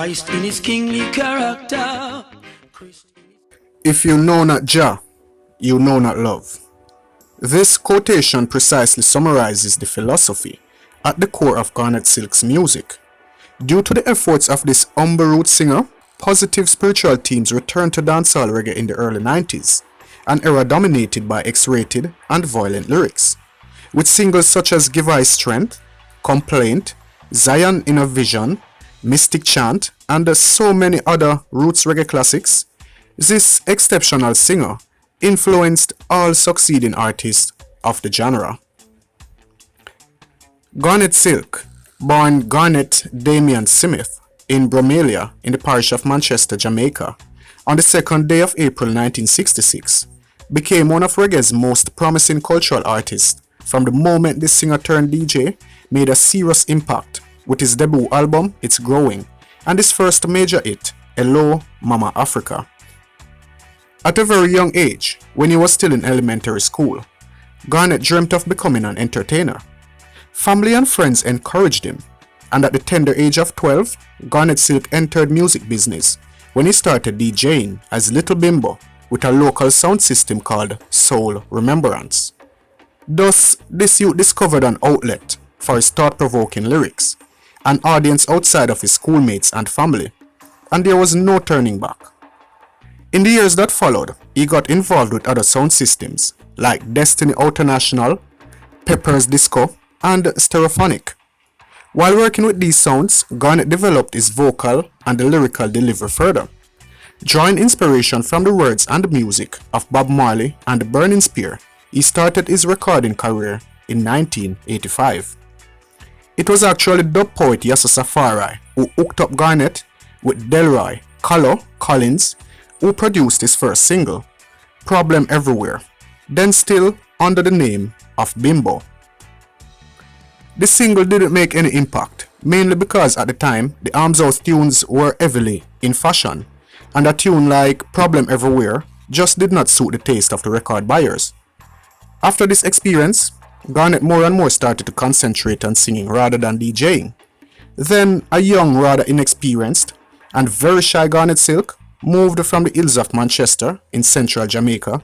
Christ in his kingly character. If you know not Jah, you know not love. This quotation precisely summarizes the philosophy at the core of Garnett Silk's music. Due to the efforts of this humble root singer, positive spiritual themes returned to dancehall reggae in the early 90s, an era dominated by X-rated and violent lyrics. With singles such as Give I Strength, Complaint, Zion in a Vision, Mystic Chant, and so many other roots reggae classics, this exceptional singer influenced all succeeding artists of the genre. Garnett Silk, born Garnett Damian Smith in Bromelia in the parish of Manchester, Jamaica, on the 2nd day of April 1966, became one of reggae's most promising cultural artists from the moment this singer turned DJ made a serious impact with his debut album It's Growing and his first major hit, Hello Mama Africa. At a very young age, when he was still in elementary school, Garnett dreamt of becoming an entertainer. Family and friends encouraged him, and at the tender age of 12, Garnett Silk entered music business when he started DJing as Little Bimbo with a local sound system called Soul Remembrance. Thus, this youth discovered an outlet for his thought-provoking lyrics, an audience outside of his schoolmates and family, and there was no turning back. In the years that followed, he got involved with other sound systems like Destiny International, Pepper's Disco, and Stereophonic. While working with these sounds, Garnett developed his vocal and lyrical delivery further. Drawing inspiration from the words and music of Bob Marley and the Burning Spear, he started his recording career in 1985. It was actually dub poet Yassa Safari who hooked up Garnett with Delroy Colo Collins, who produced his first single, Problem Everywhere, then still under the name of Bimbo. The single didn't make any impact, mainly because at the time the Arms House tunes were heavily in fashion, and a tune like Problem Everywhere just did not suit the taste of the record buyers. After this experience, Garnett more and more started to concentrate on singing rather than DJing. Then a young, rather inexperienced, and very shy Garnett Silk moved from the hills of Manchester in central Jamaica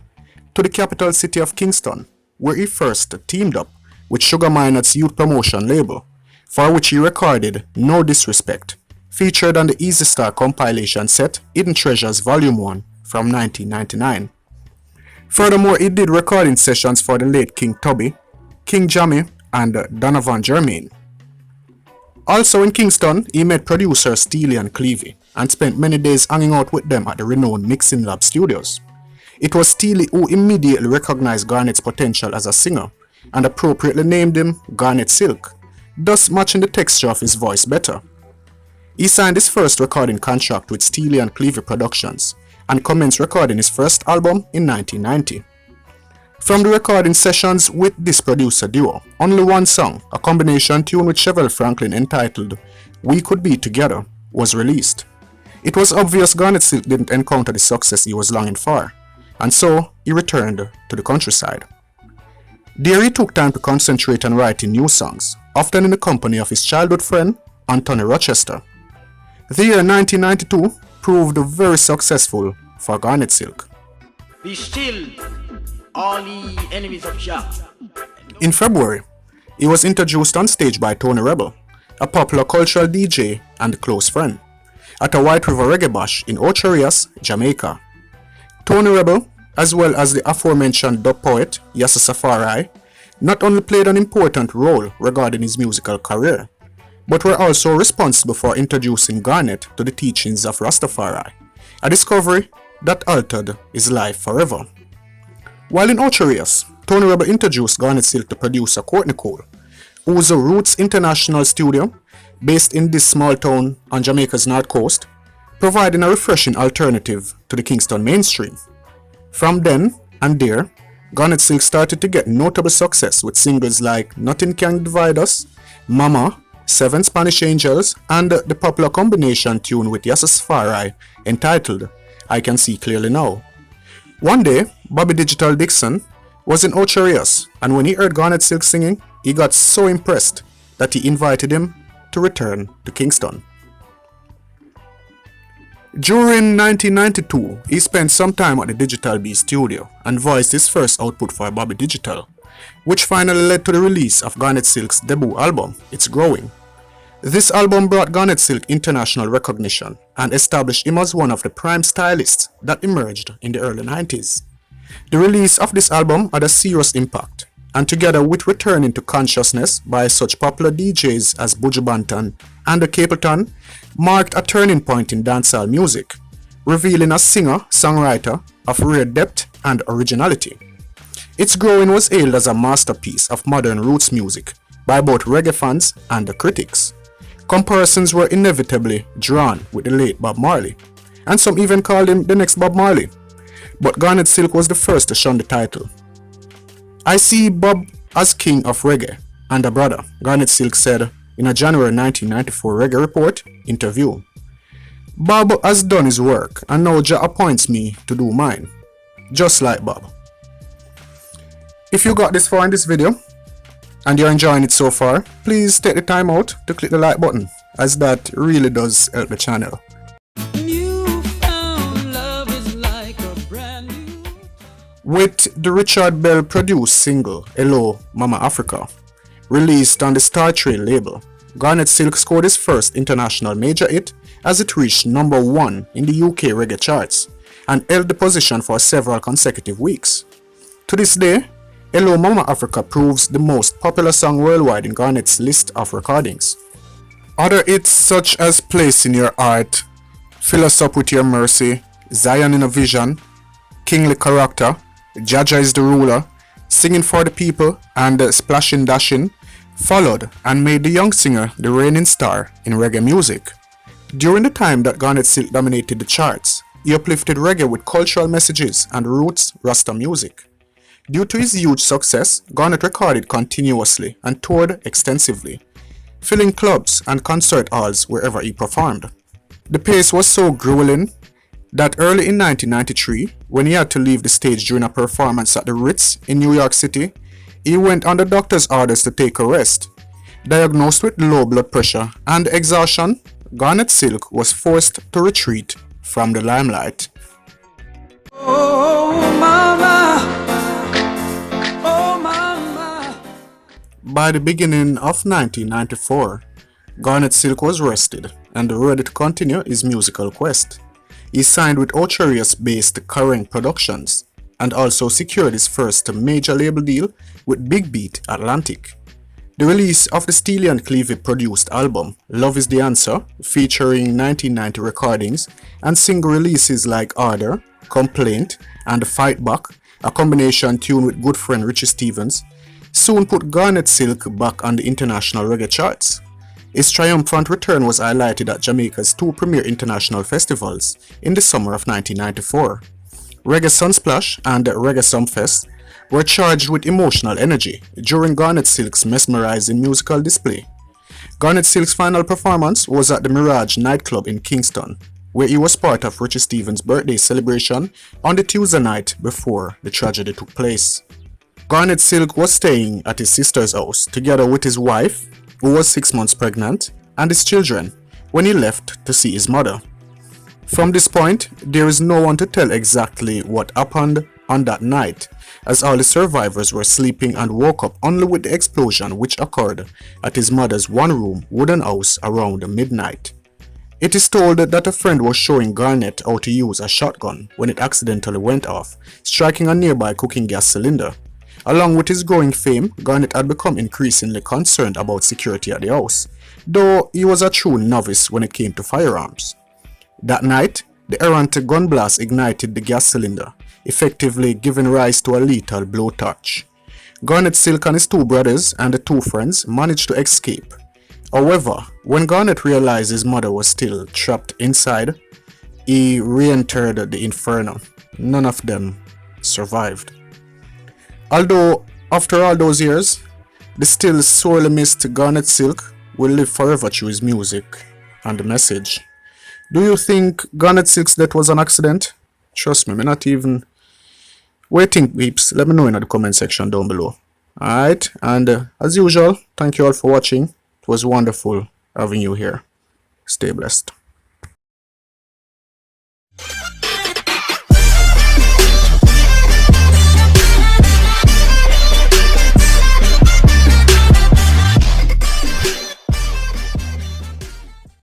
to the capital city of Kingston, where he first teamed up with Sugar Minot's youth promotion label, for which he recorded No Disrespect, featured on the Easy Star compilation set Hidden Treasures Volume 1 from 1999. Furthermore, he did recording sessions for the late King Tubby, King Jammy, and Donovan Germain. Also in Kingston, he met producer Steely and Clevie and spent many days hanging out with them at the renowned Mixing Lab Studios. It was Steely who immediately recognized Garnett's potential as a singer and appropriately named him Garnett Silk, thus matching the texture of his voice better. He signed his first recording contract with Steely and Clevie Productions and commenced recording his first album in 1990. From the recording sessions with this producer duo, only one song, a combination tune with Chevelle Franklin entitled We Could Be Together, was released. It was obvious Garnett Silk didn't encounter the success he was longing for, and so he returned to the countryside. There he took time to concentrate on writing new songs, often in the company of his childhood friend, Anthony Rochester. The year 1992 proved very successful for Garnett Silk. Be still, all the enemies of Jah. In February, he was introduced on stage by Tony Rebel, a popular cultural DJ and close friend, at a White River Reggae Bash in Ocho Rios, Jamaica. Tony Rebel, as well as the aforementioned dub poet Yassa Safari, not only played an important role regarding his musical career, but were also responsible for introducing Garnett to the teachings of Rastafari, a discovery that altered his life forever. While in Ocho Rios, Tony Rebel introduced Garnett Silk to producer Courtney Cole, whose Roots International studio, based in this small town on Jamaica's north coast, providing a refreshing alternative to the Kingston mainstream. From then and there, Garnett Silk started to get notable success with singles like Nothing Can Divide Us, Mama, Seven Spanish Angels, and the popular combination tune with Yassa Safari entitled I Can See Clearly Now. One day, Bobby Digital Dixon was in Ocho Rios, and when he heard Garnett Silk singing, he got so impressed that he invited him to return to Kingston. During 1992, he spent some time at the Digital Beast studio and voiced his first output for Bobby Digital, which finally led to the release of Garnett Silk's debut album, It's Growing. This album brought Garnett Silk international recognition and established him as one of the prime stylists that emerged in the early 90s. The release of this album had a serious impact, and together with returning to consciousness by such popular DJs as Buju Banton and the Capleton, marked a turning point in dancehall music, revealing a singer-songwriter of rare depth and originality. It's Growing was hailed as a masterpiece of modern roots music by both reggae fans and the critics. Comparisons were inevitably drawn with the late Bob Marley, and some even called him the next Bob Marley. But Garnett Silk was the first to shun the title. "I see Bob as king of reggae and a brother," Garnett Silk said in a January 1994 Reggae Report interview. "Bob has done his work and now Jah appoints me to do mine, just like Bob." If you got this far in this video and you're enjoying it so far, please take the time out to click the like button, as that really does help the channel. With the Richard Bell produced single Hello Mama Africa, released on the Star Trail label, Garnett Silk scored his first international major hit as it reached number 1 in the UK reggae charts and held the position for several consecutive weeks. To this day, Hello Mama Africa proves the most popular song worldwide in Garnett's list of recordings. Other hits such as Place in Your Heart, Fill Us Up With Your Mercy, Zion in a Vision, Kingly Character, Jaja is the Ruler, Singing for the People, and Splashin' Dashin' followed and made the young singer the reigning star in reggae music. During the time that Garnett Silk dominated the charts, he uplifted reggae with cultural messages and roots Rasta music. Due to his huge success, Garnett recorded continuously and toured extensively, filling clubs and concert halls wherever he performed. The pace was so grueling that early in 1993, when he had to leave the stage during a performance at the Ritz in New York City, he went under doctor's orders to take a rest. Diagnosed with low blood pressure and exhaustion, Garnett Silk was forced to retreat from the limelight. Oh mama, oh mama. By the beginning of 1994, Garnett Silk was rested and ready to continue his musical quest. He signed with Ocherius-based Current Productions and also secured his first major label deal with Big Beat Atlantic. The release of the Steely Clevie produced album Love Is The Answer, featuring 1990 recordings and single releases like Order, Complaint and Fight Back, a combination tune with good friend Richie Stephens, soon put Garnett Silk back on the international reggae charts. His triumphant return was highlighted at Jamaica's 2 premier international festivals in the summer of 1994. Reggae Sunsplash and Reggae Sumfest were charged with emotional energy during Garnett Silk's mesmerizing musical display. Garnett Silk's final performance was at the Mirage nightclub in Kingston, where he was part of Richie Stephens' birthday celebration on the Tuesday night before the tragedy took place. Garnett Silk was staying at his sister's house together with his wife, who was 6 months pregnant, and his children when he left to see his mother. From this point, there is no one to tell exactly what happened on that night, as all the survivors were sleeping and woke up only with the explosion which occurred at his mother's one-room wooden house around midnight. It is told that a friend was showing Garnett how to use a shotgun when it accidentally went off, striking a nearby cooking gas cylinder. Along with his growing fame, Garnett had become increasingly concerned about security at the house, though he was a true novice when it came to firearms. That night, the errant gun blast ignited the gas cylinder, effectively giving rise to a lethal blowtorch. Garnett Silk and his 2 brothers and the 2 friends managed to escape. However, when Garnett realized his mother was still trapped inside, he re-entered the inferno. None of them survived. Although, after all those years, the still sorely missed Garnett Silk will live forever through his music and the message. Do you think Garnett Silk's death was an accident? Trust me, not even. Waiting, peeps. Let me know in the comment section down below. Alright, and as usual, thank you all for watching. It was wonderful having you here. Stay blessed.